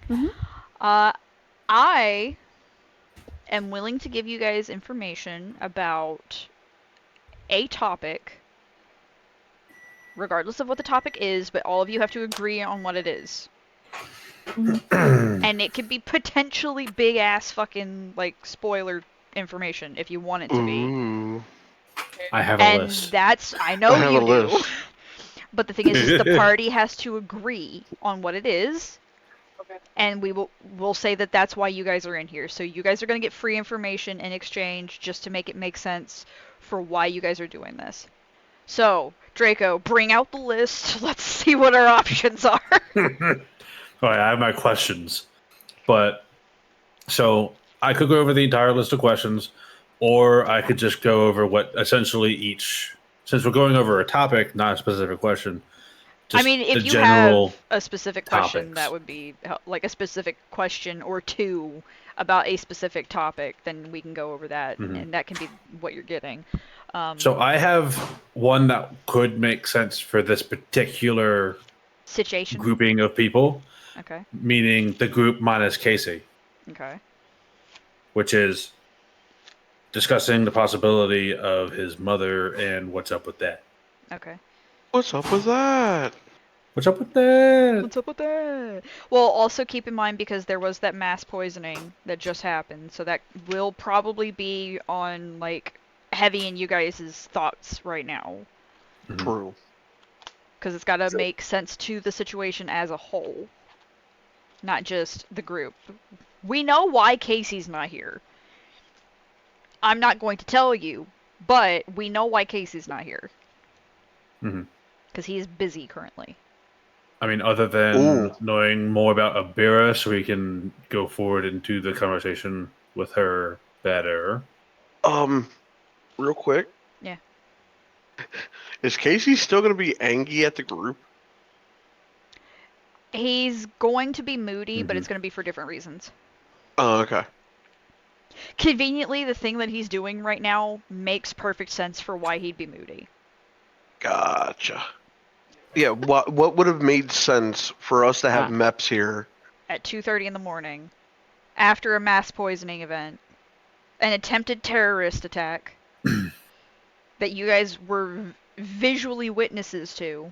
Mhm. I am willing to give you guys information about a topic, regardless of what the topic is, but all of you have to agree on what it is. And it could be potentially big ass fucking like spoiler information if you want it to be. Ooh. I have a And list. that's I know I have you a do. list. But the thing is the party has to agree on what it is. Okay. And we'll say that that's why you guys are in here. So you guys are going to get free information in exchange just to make it make sense for why you guys are doing this. So, Draco, bring out the list. Let's see what our options are. All right, I have my questions, but so I could go over the entire list of questions, or I could just go over what essentially each. Since we're going over a topic, not a specific question. I Just mean, the if you general have a specific question, topics. that would be like a specific question or two about a specific topic, then we can go over that, and that can be what you're getting. So I have one that could make sense for this particular Situation. grouping of people, Okay. meaning the group minus Casey, Okay. which is discussing the possibility of his mother and what's up with that. Okay. What's up with that? What's up with that? What's up with that? Well, also keep in mind because there was that mass poisoning that just happened, so that will probably be on like heavy in you guys' thoughts right now. True. Because it's got to make sense to the situation as a whole, not just the group. We know why Casey's not here. I'm not going to tell you, but we know why Casey's not here. Because he is busy currently. I mean, other than knowing more about Abira, so we can go forward into the conversation with her better. Real quick. Yeah. Is Casey still going to be angry at the group? He's going to be moody, but it's going to be for different reasons. Oh, okay. Conveniently, the thing that he's doing right now makes perfect sense for why he'd be moody. Gotcha. Yeah, what would have made sense for us to have MEPs here? At 2:30 in the morning, after a mass poisoning event, an attempted terrorist attack that you guys were visually witnesses to,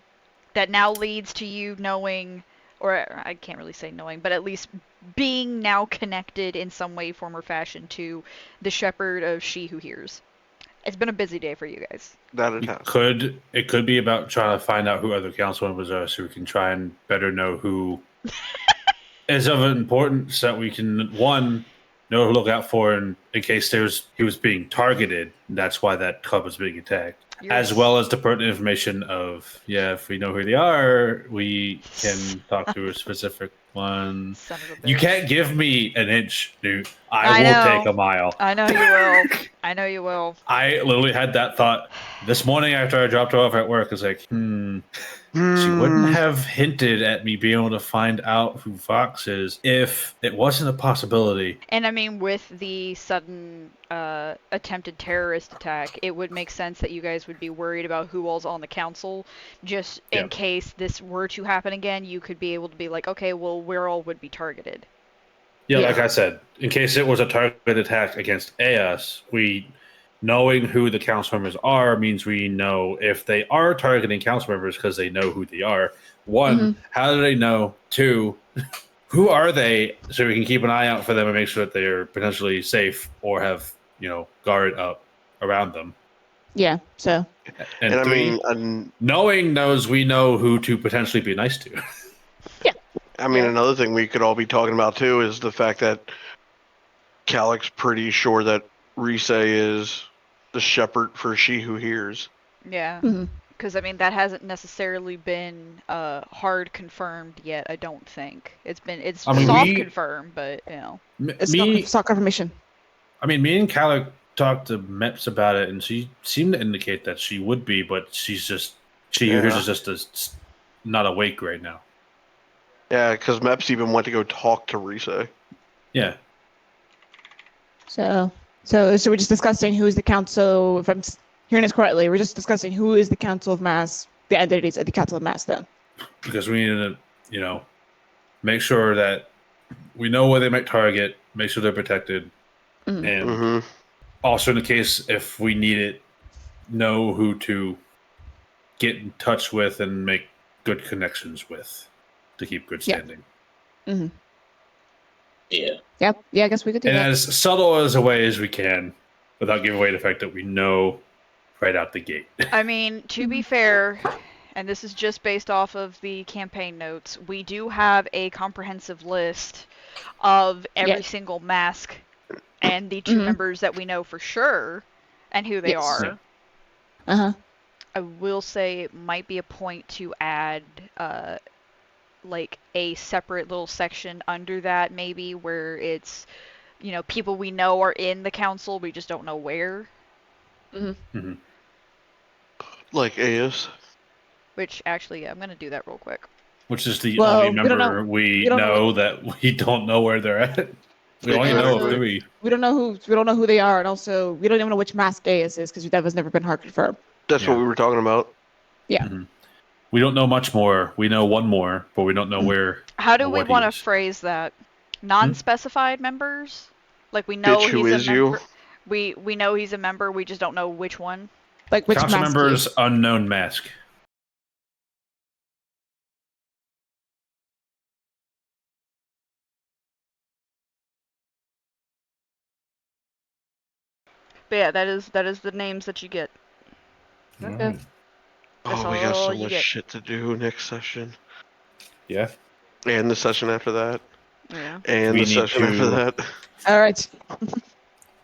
that now leads to you knowing, or I can't really say knowing, but at least being now connected in some way, form, or fashion to the shepherd of She Who Hears. It's been a busy day for you guys. That it has. It could be about trying to find out who other council members are, so we can try and better know who is of importance, that we can know who to look out for in case he was being targeted. That's why that club was being attacked. As well as the pertinent information of, if we know who they are, we can talk to a specific one. Son of a bitch. You can't give me an inch, dude. I will take a mile. I know you will. I know you will. I literally had that thought this morning after I dropped her off at work. It's like, she wouldn't have hinted at me being able to find out who Fox is if it wasn't a possibility. And I mean, with the sudden attempted terrorist attack, it would make sense that you guys would be worried about who all's on the council. Just in case this were to happen again, you could be able to be like, okay, well, where all would be targeted. Yeah, like I said, in case it was a targeted attack against AS, knowing who the council members are means we know if they are targeting council members because they know who they are. One, how do they know? Two, who are they? So we can keep an eye out for them and make sure that they're potentially safe or have, guard up around them. Yeah, so. And three, knowing those, we know who to potentially be nice to. Yeah. I mean, another thing we could all be talking about, too, is the fact that Calic's pretty sure that Rise is the shepherd for She Who Hears. Yeah. Because, I mean, that hasn't necessarily been hard confirmed yet, I don't think. It's I mean, soft confirmed, but, you know. It's not confirmation. I mean, me and Calic talked to Meps about it, and she seemed to indicate that she would be, but hers is just not awake right now. Yeah, because Meps even went to go talk to Risa. Yeah. So we're just discussing who is the council. If I'm hearing this correctly, we're just discussing who is the Council of Mass, the entities of the Council of Mass. Then, Because we need to, make sure that we know where they might target, make sure they're protected, and also in the case if we need it, know who to get in touch with and make good connections with to keep good standing. Mm-hmm. Yeah. Yep. Yeah, I guess we could do And that. as subtle as a way as we can, without giving away the fact that we know right out the gate. I mean, to be fair, and this is just based off of the campaign notes, we do have a comprehensive list of every single mask and the two members that we know for sure and who they are. Uh-huh. I will say it might be a point to add like a separate little section under that, maybe, where it's, people we know are in the council, we just don't know where. Mm-hmm. Like AS. Which, actually, yeah, I'm going to do that real quick. Which is the only member we know that we don't know where they're at. We only know of 3. We don't know who they are, and also we don't even know which mask AS is because that has never been hard confirmed. That's what we were talking about. Yeah. Mm-hmm. We don't know much more. We know one more, but we don't know where. How do we want to phrase that? Non-specified members? Like, we know Bitch, who he's is a member. you? We know he's a member. We just don't know which one. Like which council mask members unknown mask. But yeah, that is the names that you get. Okay. Oh, we got so much shit to do next session. Yeah. And the session after that. Yeah. And the session after that. All right.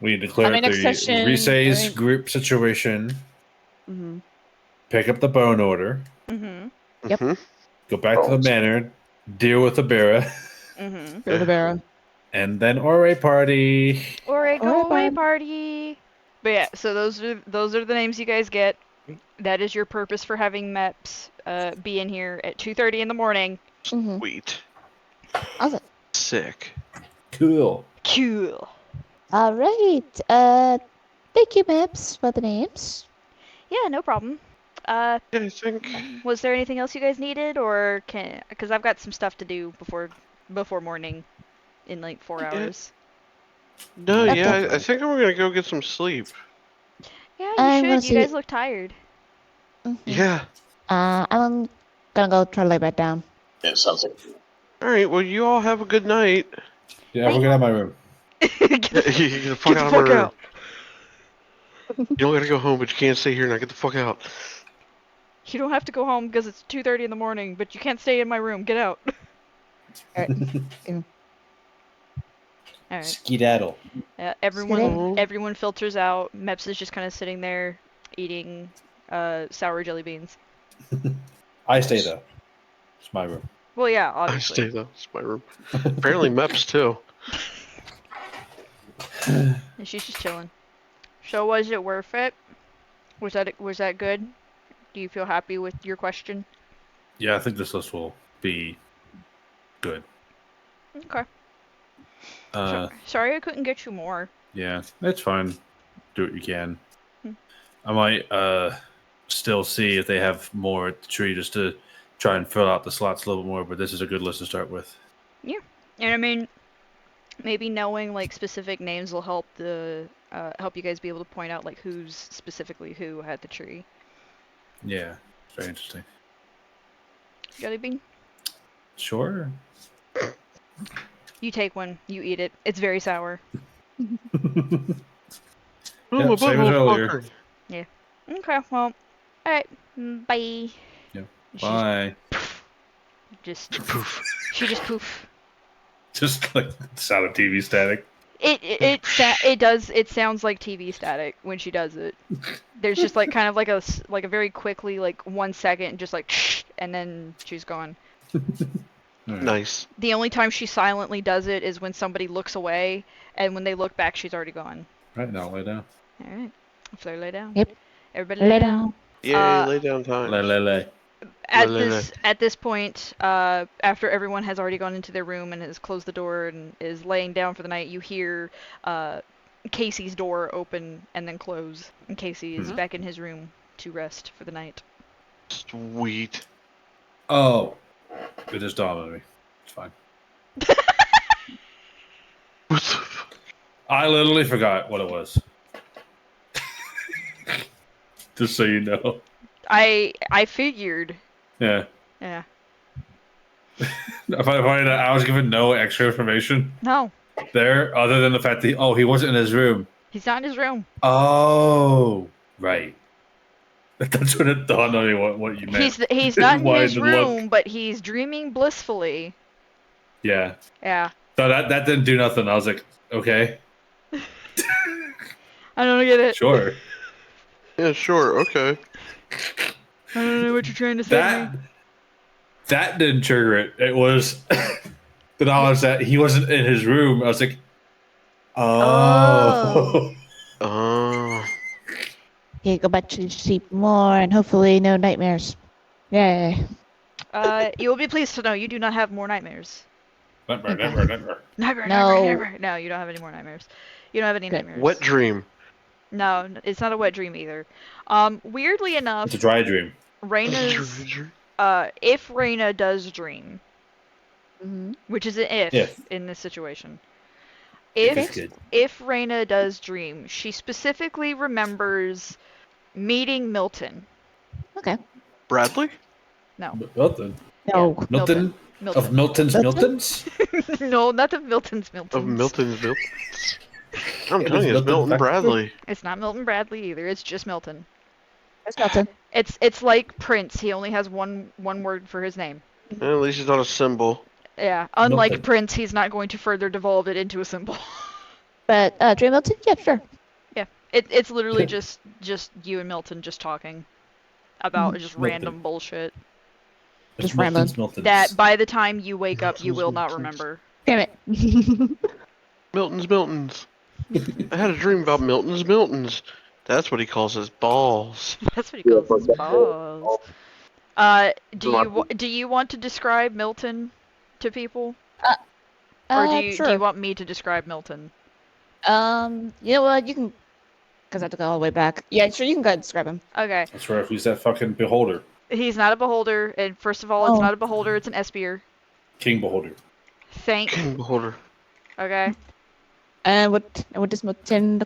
We need to clear up the Rise's group situation. Mm-hmm. Pick up the bone order. Mm-hmm. Yep. Go back to the manor. Deal with the Bera. Mm-hmm. Go to the Bera. And then Ore party. Ore go away party. But yeah, so those are the names you guys get. That is your purpose for having Meps be in here at 2:30 in the morning. Sweet. Awesome. Sick. Cool. All right. Thank you, Meps, for the names. Yeah, no problem. I think. Was there anything else you guys needed, or because I've got some stuff to do before morning, in like 4 hours. No, yeah, I think I'm gonna go get some sleep. Yeah, you should. You guys look tired. Yeah. I'm gonna go try to lay back down. Yeah, sounds like. All right. Well, you all have a good night. Yeah, we'll get out of my room. Get the fuck out of my room. You don't gotta go home, but you can't stay here. Now get the fuck out. You don't have to go home because it's 2:30 in the morning, but you can't stay in my room. Get out. All right. Skedaddle. Everyone filters out. Meps is just kind of sitting there eating sour jelly beans. I stay though. It's my room. Well, yeah, obviously. I stay though. It's my room. Apparently, Meps too. And she's just chilling. So, was it worth it? Was that good? Do you feel happy with your question? Yeah, I think this list will be good. Okay. Sorry I couldn't get you more. Yeah, it's fine. Do what you can. I might still see if they have more at the tree just to try and fill out the slots a little bit more, but this is a good list to start with. Yeah. And I mean, maybe knowing like specific names will help help you guys be able to point out like who's specifically who at the tree. Yeah, it's very interesting. Jelly bean? Sure. You take one, you eat it. It's very sour. Yeah, same as earlier. Yeah. Okay, well, alright. Bye. Yeah. Bye. Poof. She just poof. Just like sound of TV static. It does. It sounds like TV static when she does it. There's just like kind of like a very quickly like 1 second, just like and then she's gone. Nice. The only time she silently does it is when somebody looks away, and when they look back, she's already gone. Right now, lay down. All right, Flair, lay down. Yep. Everybody Lay down. Yay, lay down time. Lay. At this point, after everyone has already gone into their room and has closed the door and is laying down for the night, you hear Casey's door open and then close. And Casey is back in his room to rest for the night. Sweet. Oh, it just dawned on me. It's fine. What the fuck? I literally forgot what it was. Just so you know. I figured. Yeah. Yeah. If I was given no extra information No, there, other than the fact that he wasn't in his room. he's not in his room. Oh, right. That's when it dawned on me what you meant. He's not in Why his the room, look? but he's dreaming blissfully. Yeah. Yeah. So that didn't do nothing. I was like, okay, I don't get it. sure. Yeah, sure, okay. I don't know what you're trying to say to me. That didn't trigger it. It was the knowledge that he wasn't in his room. I was like, oh. Oh. Okay, go back to sleep more and hopefully no nightmares. Yay. You will be pleased to know you do not have more nightmares. Never. Never. No, you don't have any more nightmares. You don't have any Good. nightmares. Wet dream. No, it's not a wet dream either. Weirdly enough, It's a dry dream. Raina's if Raina does dream, Mm-hmm. which is an if, If. in this situation. It's good. If Raina does dream, she specifically remembers meeting Milton. Okay. Bradley? No. Milton. No. Milton. Of Milton's Miltons? No, not of Milton's Miltons. Of Milton's Milton. I'm It telling is you, it's Milton Milton Bradley. Bradley. It's not Milton Bradley either. It's just Milton. That's Milton. It's like Prince. He only has one word for his name. At least it's not a symbol. Yeah. Unlike Milton. Prince, he's not going to further devolve it into a symbol. But Dream Milton? Yeah, sure. Yeah. It's literally just you and Milton just talking about just Milton. random bullshit It's Just rambling. Milton's. that by the time you wake up you will not remember. Damn it. Milton's. I had a dream about Milton's. That's what he calls his balls. That's what he calls his balls. Do you want to describe Milton to people, or do Sure. you want me to describe Milton? You know what? You can, because I have to go all the way back. Yeah, sure. You can go ahead and describe him. Okay. That's right. He's that fucking beholder. He's not a beholder, and first of all, it's Oh. not a beholder, it's an espier. King beholder. Thank. King beholder. Okay. And what does Milton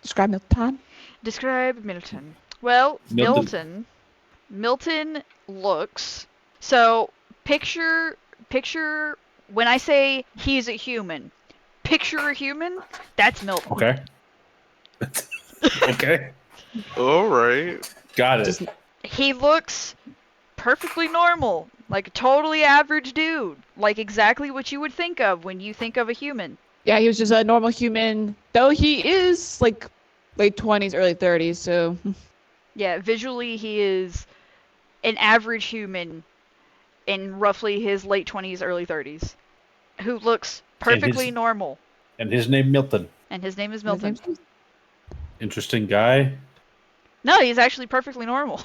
describe Milton? Describe Milton. Well, Milton. Milton looks. So picture when I say he's a human. Picture a human. That's Milton. Okay. Okay. Alright. Got it. Just- He looks perfectly normal, like a totally average dude, like exactly what you would think of when you think of a human. Yeah, he was just a normal human, though he is like late 20s, early 30s. So Yeah, visually he is an average human in roughly his late 20s, early 30s, who looks perfectly normal. And his name Milton. And his name is his Milton. name's Interesting guy. No, he's actually perfectly normal.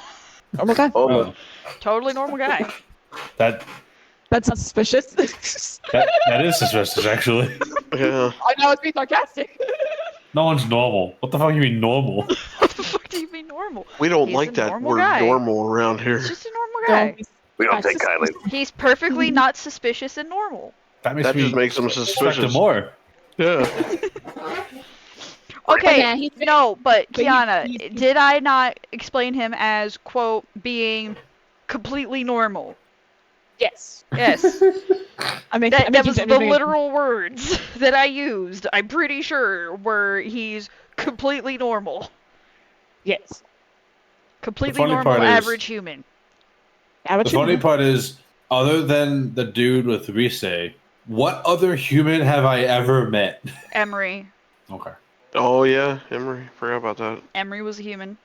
normal guy. Oh, Totally normal guy. That That's not suspicious. that is suspicious actually. yeah. I know it's being sarcastic. No one's normal. What the fuck you mean normal? What the fuck do you mean normal? We don't He's like a that normal word guy. normal around here. He's just a normal guy. We don't take kindly. He's perfectly not suspicious and normal. That makes That me just makes them suspect him suspicious. more. Yeah. Okay, yeah, he's- no, but but Kiana, he's- did I not explain him as, quote, being completely normal? Yes. Yes. I mean, That was the literal words that I used. I'm pretty sure were he's completely normal. Yes. Completely funny normal, part is- average human. The funny part is, other than the dude with Rise, What other human have I ever met? Emery. Okay. Oh yeah, Emery. Forgot about that. Emery was a human.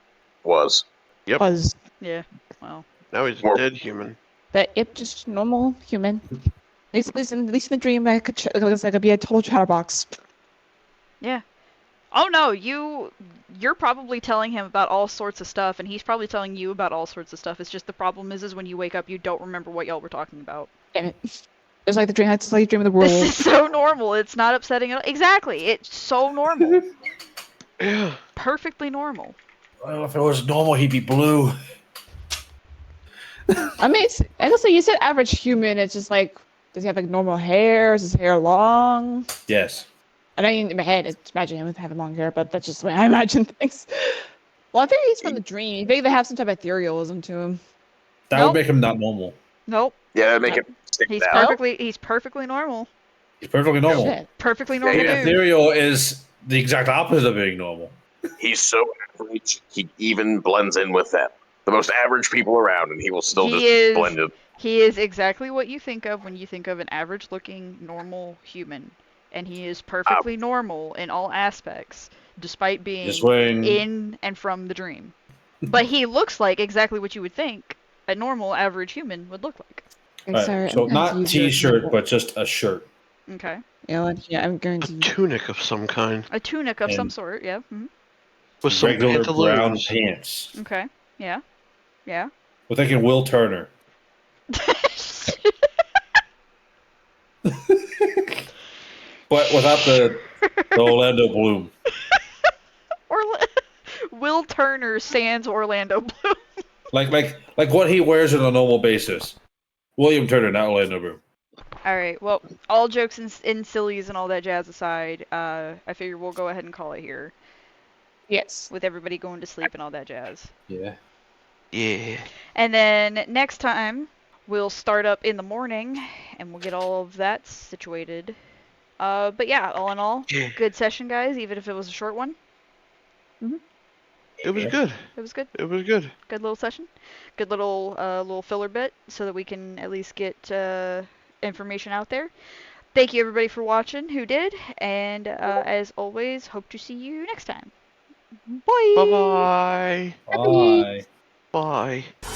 Was. Yep. Was Yeah. Well. Now he's a Or- dead human. but yep, just normal human. At least in the dream, I could looks like I'd be a total chatterbox. Yeah. Oh no, you're probably telling him about all sorts of stuff, and he's probably telling you about all sorts of stuff. It's just the problem is when you wake up, you don't remember what y'all were talking about. Damn it! It's like the dream. It's like the dream of the This werewolf. is so normal. It's not upsetting at all. Exactly. It's so normal. Yeah. Perfectly normal. Well, if it was normal, he'd be blue. I mean, honestly, you said average human. It's just like, does he have like normal hair? Is his hair long? Yes. I mean, in my head, it's imagine him with having long hair, but that's just the way I imagine things. Well, I think he's from the dream. Maybe they have some type of etherealism to him. That Nope. would make him not normal. Nope. Yeah, that'd make it stick He's out. perfectly normal. He's perfectly normal. Shit. Perfectly Yeah, normal Being dude. ethereal is the exact opposite of being normal. He's so average, he even blends in with them. The most average people around, and he will still He just is- blend in. He is exactly what you think of when you think of an average-looking, normal human. And he is perfectly normal in all aspects, despite being Just when in and from the dream. But he looks like exactly what you would think a normal, average human would look like. Okay, Right, sorry, so I'm going to not use your t-shirt, example. but just a shirt. Okay. You know what? Yeah, I'm going A to. tunic of some kind A tunic of some And- sort, yeah. with some Regular brown pantaloons. pants. Okay. Yeah. Yeah. We're thinking Will Turner. But without the Orlando Bloom. Will Turner sans Orlando Bloom. Like what he wears on a normal basis. William Turner, not Orlando Bloom. All right. Well, all jokes and sillies and all that jazz aside, I figure we'll go ahead and call it here, Yes. with everybody going to sleep and all that jazz. Yeah. Yeah. And then next time we'll start up in the morning and we'll get all of that situated. But yeah, all in all, Yeah. good session, guys. Even if it was a short one, It was Yeah. good. it was good. It was good. Good little session. Good little filler bit so that we can at least get information out there. Thank you everybody for watching who did, and as always, hope to see you next time. Bye. Bye-bye. Bye. Bye.